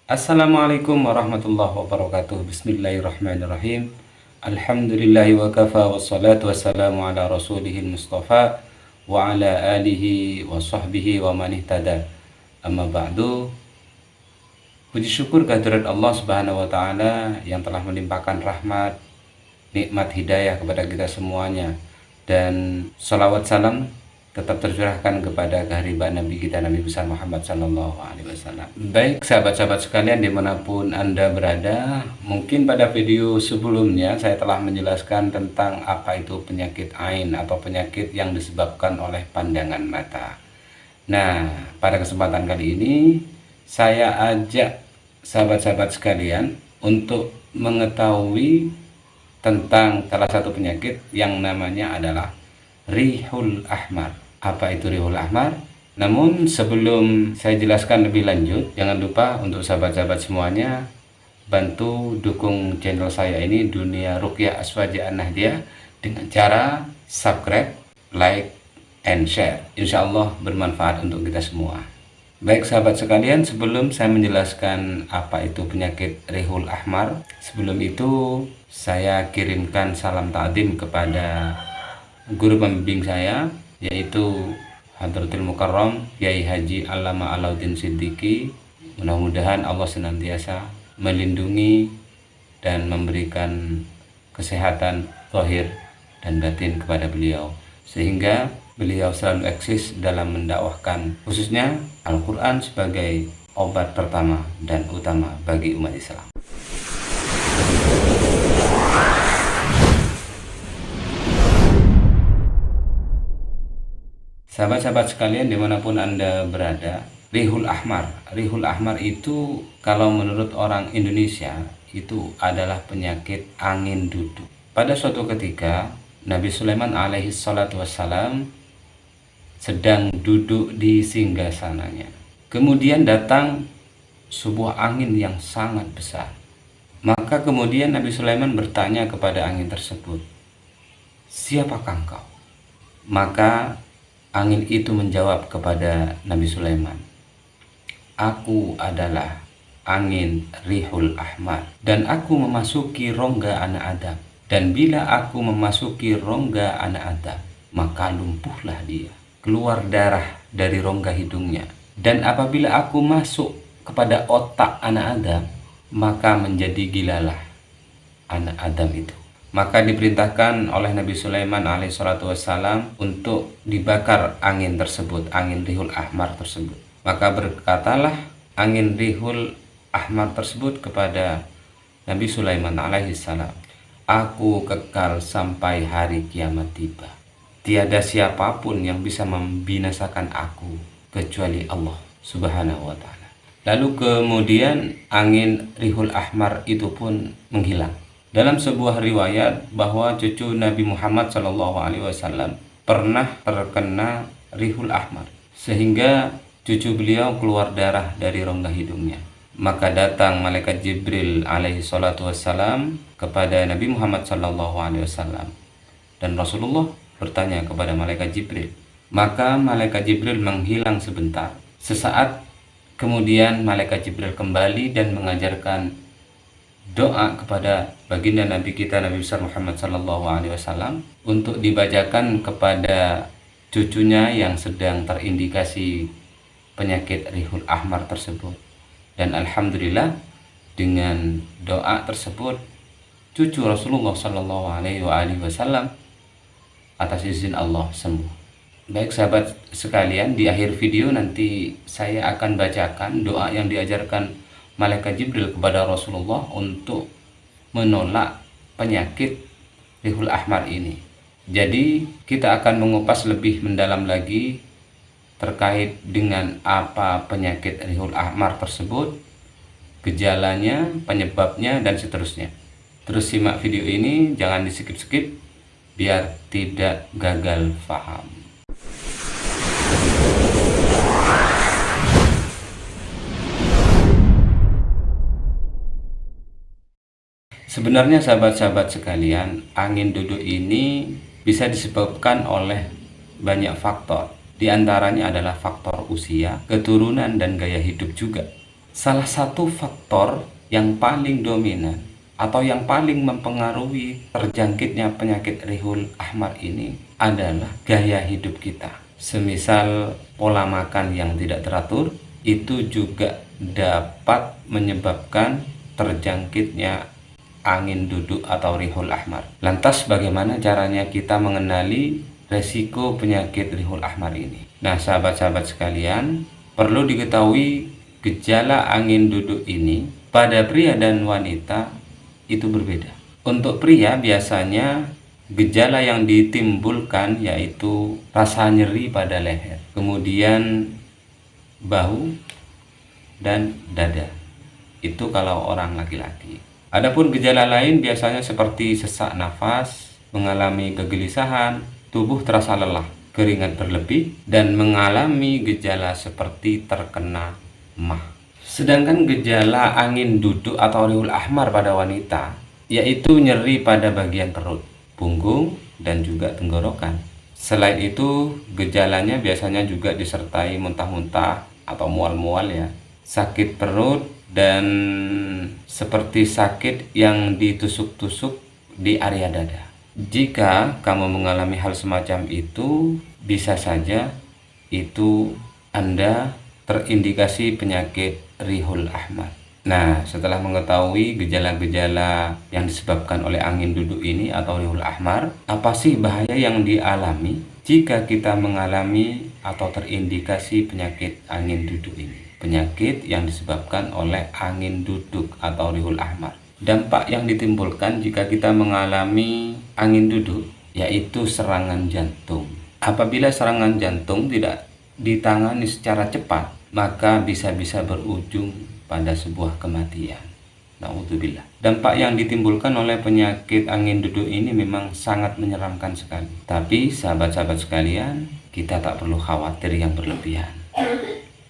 Assalamualaikum warahmatullahi wabarakatuh. Bismillahirrahmanirrahim. Alhamdulillahi wa kafa wassalatu wassalamu ala rasulihil mustafa wa ala alihi wa sahbihi wa man ihtada. Amma ba'du. Puji syukur kehadirat Allah Subhanahu wa taala yang telah melimpahkan rahmat, nikmat hidayah kepada kita semuanya, dan salawat salam tetap tercurahkan kepada kehadiran Nabi kita, Nabi besar Muhammad Sallallahu Alaihi Wasallam. Baik sahabat-sahabat sekalian dimanapun Anda berada, mungkin pada video sebelumnya saya telah menjelaskan tentang apa itu penyakit ain atau penyakit yang disebabkan oleh pandangan mata. Nah, pada kesempatan kali ini saya ajak sahabat-sahabat sekalian untuk mengetahui tentang salah satu penyakit yang namanya adalah Rihul Ahmar. Apa itu Rihul Ahmar? Namun sebelum saya jelaskan lebih lanjut, jangan lupa untuk sahabat-sahabat semuanya bantu dukung channel saya ini, Dunia Ruqyah Azwajiyah An-Nahdiyah, dengan cara subscribe, like, and share. Insya Allah bermanfaat untuk kita semua. Baik sahabat sekalian, sebelum saya menjelaskan apa itu penyakit Rihul Ahmar, sebelum itu saya kirimkan salam ta'zim kepada guru pembimbing saya, yaitu Hadratul Mukarram Kiai Haji Allama Alauddin Siddiqi. Mudah-mudahan Allah senantiasa melindungi dan memberikan kesehatan zahir dan batin kepada beliau, sehingga beliau selalu eksis dalam mendakwahkan khususnya Al-Quran sebagai obat pertama dan utama bagi umat Islam. Sahabat-sahabat sekalian dimanapun Anda berada, Rihul Ahmar itu kalau menurut orang Indonesia itu adalah penyakit angin duduk. Pada suatu ketika Nabi Sulaiman alaihi salatu wassalam sedang duduk di singgasananya. Kemudian datang sebuah angin yang sangat besar. Maka kemudian Nabi Sulaiman bertanya kepada angin tersebut, "Siapakah engkau?" Maka angin itu menjawab kepada Nabi Sulaiman, "Aku adalah angin Rihul Ahmar, dan aku memasuki rongga anak Adam. Dan bila aku memasuki rongga anak Adam, maka lumpuhlah dia, keluar darah dari rongga hidungnya. Dan apabila aku masuk kepada otak anak Adam, maka menjadi gilalah anak Adam itu." Maka diperintahkan oleh Nabi Sulaiman alaihissalatu wassalam untuk dibakar angin tersebut, angin Rihul Ahmar tersebut. Maka berkatalah angin Rihul Ahmar tersebut kepada Nabi Sulaiman alaihissalam, "Aku kekal sampai hari kiamat tiba. Tiada siapapun yang bisa membinasakan aku kecuali Allah Subhanahu wa ta'ala." Lalu kemudian angin Rihul Ahmar itu pun menghilang. Dalam sebuah riwayat bahwa cucu Nabi Muhammad SAW pernah terkena Rihul Ahmar, sehingga cucu beliau keluar darah dari rongga hidungnya. Maka datang malaikat Jibril alaihi salatu wassalam kepada Nabi Muhammad SAW, dan Rasulullah bertanya kepada malaikat Jibril. Maka malaikat Jibril menghilang sebentar. Sesaat kemudian malaikat Jibril kembali dan mengajarkan doa kepada baginda Nabi kita, Nabi besar Muhammad SAW, untuk dibacakan kepada cucunya yang sedang terindikasi penyakit Rihul Ahmar tersebut. Dan alhamdulillah dengan doa tersebut cucu Rasulullah SAW atas izin Allah sembuh. Baik sahabat sekalian, di akhir video nanti saya akan bacakan doa yang diajarkan malaikat Jibril kepada Rasulullah untuk menolak penyakit Rihul Ahmar ini. Jadi kita akan mengupas lebih mendalam lagi terkait dengan apa penyakit Rihul Ahmar tersebut, gejalanya, penyebabnya, dan seterusnya. Terus simak video ini, jangan di skip-skip biar tidak gagal paham. Sebenarnya sahabat-sahabat sekalian, angin duduk ini bisa disebabkan oleh banyak faktor. Di antaranya adalah faktor usia, keturunan, dan gaya hidup juga. Salah satu faktor yang paling dominan atau yang paling mempengaruhi terjangkitnya penyakit Rihul Ahmar ini adalah gaya hidup kita. Semisal pola makan yang tidak teratur, itu juga dapat menyebabkan terjangkitnya angin duduk atau Rihul Ahmar. Lantas bagaimana caranya kita mengenali resiko penyakit Rihul Ahmar ini? Nah, sahabat-sahabat sekalian, perlu diketahui gejala angin duduk ini pada pria dan wanita itu berbeda. Untuk pria biasanya gejala yang ditimbulkan yaitu rasa nyeri pada leher, kemudian bahu dan dada. Itu kalau orang laki-laki. Adapun gejala lain biasanya seperti sesak nafas, mengalami kegelisahan, tubuh terasa lelah, keringat berlebih, dan mengalami gejala seperti terkena mah. Sedangkan gejala angin duduk atau Rihul Ahmar pada wanita yaitu nyeri pada bagian perut, punggung, dan juga tenggorokan. Selain itu, gejalanya biasanya juga disertai muntah-muntah atau mual-mual ya, sakit perut, dan seperti sakit yang ditusuk-tusuk di area dada. Jika kamu mengalami hal semacam itu, bisa saja itu Anda terindikasi penyakit Rihul Ahmar. Nah, setelah mengetahui gejala-gejala yang disebabkan oleh angin duduk ini atau Rihul Ahmar, apa sih bahaya yang dialami jika kita mengalami atau terindikasi penyakit angin duduk ini? Penyakit yang disebabkan oleh angin duduk atau Rihul Ahmar. Dampak yang ditimbulkan jika kita mengalami angin duduk yaitu serangan jantung. Apabila serangan jantung tidak ditangani secara cepat, maka bisa-bisa berujung pada sebuah kematian. Na'udzubillah. Dampak yang ditimbulkan oleh penyakit angin duduk ini memang sangat menyeramkan sekali. Tapi sahabat-sahabat sekalian, kita tak perlu khawatir yang berlebihan.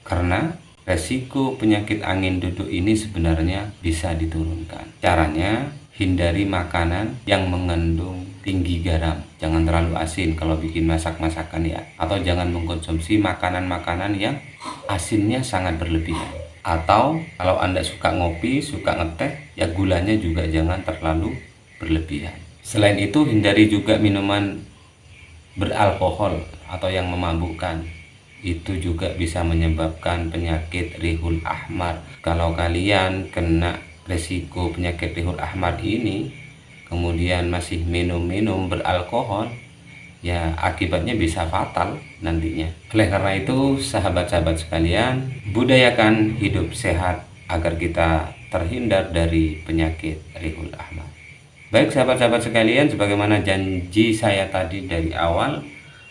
Karena resiko penyakit angin duduk ini sebenarnya bisa diturunkan. Caranya, hindari makanan yang mengandung tinggi garam. Jangan terlalu asin kalau bikin masak-masakan ya. Atau jangan mengkonsumsi makanan-makanan yang asinnya sangat berlebihan. Atau kalau Anda suka ngopi, suka ngeteh, ya gulanya juga jangan terlalu berlebihan. Selain itu, hindari juga minuman beralkohol atau yang memabukkan. Itu juga bisa menyebabkan penyakit Rihul Ahmar. Kalau kalian kena resiko penyakit Rihul Ahmar ini, kemudian masih minum-minum beralkohol, ya akibatnya bisa fatal nantinya. Oleh karena itu, sahabat-sahabat sekalian, budayakan hidup sehat agar kita terhindar dari penyakit Rihul Ahmar. Baik sahabat-sahabat sekalian, sebagaimana janji saya tadi dari awal,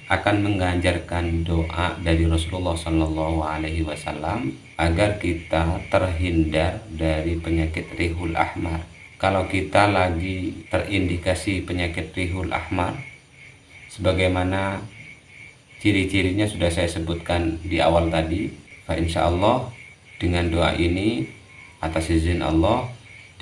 akan mengajarkan doa dari Rasulullah Shallallahu Alaihi Wasallam agar kita terhindar dari penyakit Rihul Ahmar. Kalau kita lagi terindikasi penyakit Rihul Ahmar, sebagaimana ciri-cirinya sudah saya sebutkan di awal tadi, insya Allah dengan doa ini atas izin Allah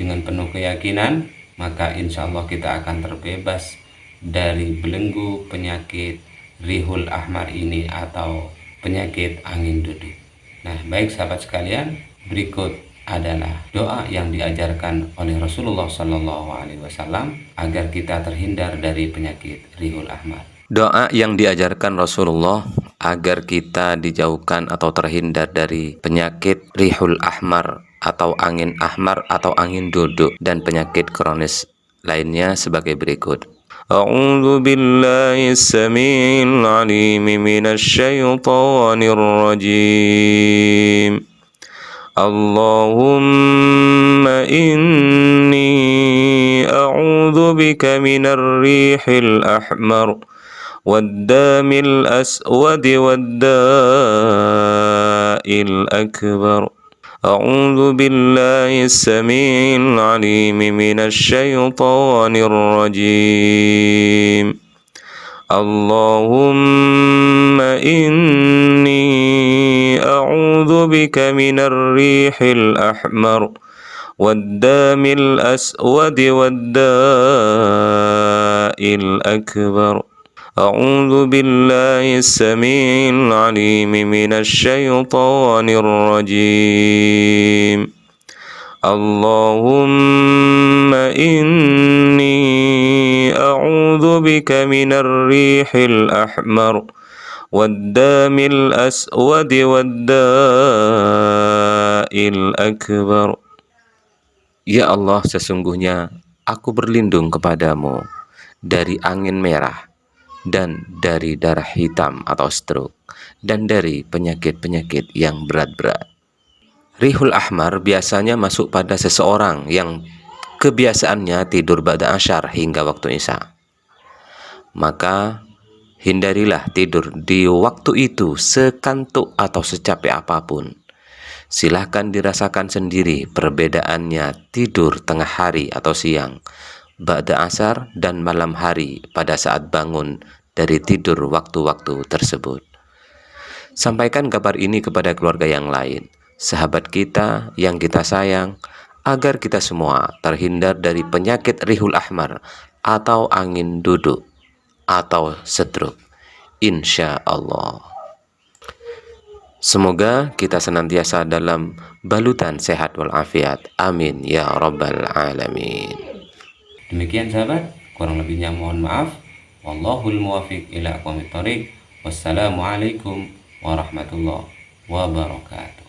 dengan penuh keyakinan, maka insya Allah kita akan terbebas dari belenggu penyakit Rihul Ahmar ini atau penyakit angin duduk. Nah, baik sahabat sekalian, berikut adalah doa yang diajarkan oleh Rasulullah Shallallahu Alaihi Wasallam agar kita terhindar dari penyakit Rihul Ahmar. Doa yang diajarkan Rasulullah agar kita dijauhkan atau terhindar dari penyakit Rihul Ahmar atau angin ahmar atau angin duduk dan penyakit kronis lainnya sebagai berikut. A'udzu billahi as-sami'il 'alim minasy syaithanir rajim. Allahumma inni a'udzu bika minar rihil ahmar waddamil aswad wadda'il akbar. أعوذ بالله السميع العليم من الشيطان الرجيم اللهم إني أعوذ بك من الريح الأحمر والدم الأسود والداء الأكبر أعوذ بالله السميع العليم من الشيطان الرجيم. اللهم إني أعوذ بك من الريح الأحمر والدم الأسود والداء الأكبر. Ya Allah, sesungguhnya aku berlindung kepadamu dari angin merah dan dari darah hitam atau stroke dan dari penyakit-penyakit yang berat-berat. Rihul Ahmar biasanya masuk pada seseorang yang kebiasaannya tidur ba'da asyar hingga waktu isya. Maka hindarilah tidur di waktu itu sekantuk atau secapek apapun. Silahkan dirasakan sendiri perbedaannya tidur tengah hari atau siang, ba'da asar dan malam hari pada saat bangun dari tidur waktu-waktu tersebut. Sampaikan kabar ini kepada keluarga yang lain, sahabat kita yang kita sayang, agar kita semua terhindar dari penyakit Rihul Ahmar atau angin duduk atau stroke, insya Allah. Semoga kita senantiasa dalam balutan sehat walafiat. Amin ya rabbal alamin. Demikian sahabat, kurang lebihnya mohon maaf. Wallahul muwafiq ila aqwamit thoriq. Wassalamualaikum warahmatullahi wabarakatuh.